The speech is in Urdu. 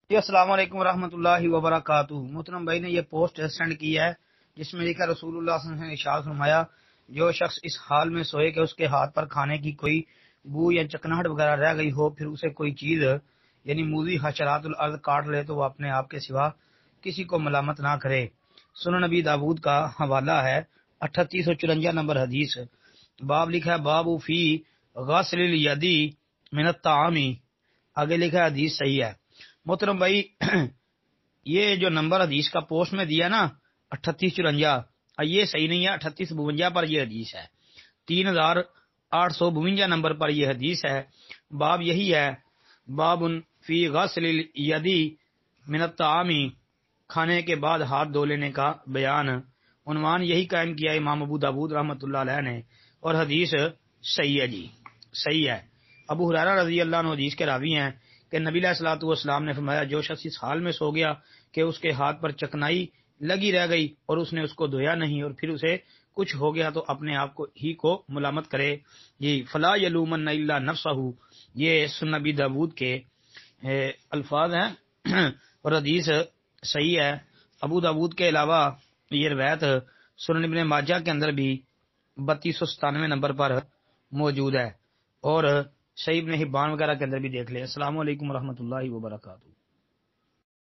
جی السلام علیکم ورحمۃ اللہ وبرکاتہ۔ محترم بھائی نے یہ پوسٹ سینڈ کی ہے جس میں لکھا رسول اللہ صلی اللہ علیہ وسلم نے ارشاد فرمایا جو شخص اس حال میں سوئے کہ اس کے ہاتھ پر کھانے کی کوئی بو یا چکناہٹ وغیرہ رہ گئی ہو، پھر اسے کوئی چیز یعنی موذی حشرات الارض کاٹ لے تو وہ اپنے آپ کے سوا کسی کو ملامت نہ کرے۔ سنن نبی داود کا حوالہ ہے 3854 نمبر حدیث۔ باب لکھا ہے باب فی غسل الیدی من الطعام، آگے لکھا ہے حدیث صحیح ہے۔ محترم بھائی یہ جو نمبر حدیث کا پوسٹ میں دیا نا 3854، یہ صحیح نہیں ہے، 3852 پر یہ حدیث ہے، 3852 نمبر پر یہ حدیث ہے۔ باب یہی ہے، باب فی غسل الیدی من الطعام، کھانے کے بعد ہاتھ دھو لینے کا بیان۔ عنوان یہی قائم کیا امام ابو داود رحمۃ اللہ علیہ نے، اور حدیث صحیح ہے، جی صحیح ہے۔ ابو ہریرہ رضی اللہ عنہ حدیث کے راوی ہیں کہ نبی علیہ الصلوۃ والسلام نے فرمایا جو شخص اس حال میں سو گیا کہ اس کے ہاتھ پر چکنائی لگی رہ گئی اور اس نے اس کو دھویا نہیں اور پھر اسے کچھ ہو گیا تو اپنے آپ کو ملامت کرے، جی فلا یلومن الا نفسہ، یہ سنن نبی داود کے الفاظ ہیں اور حدیث صحیح ہے۔ ابو داود کے علاوہ یہ روایت سنن ابن ماجہ کے اندر بھی 3297 نمبر پر موجود ہے، اور صحیح ابن حبان وغیرہ کے اندر بھی دیکھ لیں۔ السلام علیکم ورحمۃ اللہ وبرکاتہ۔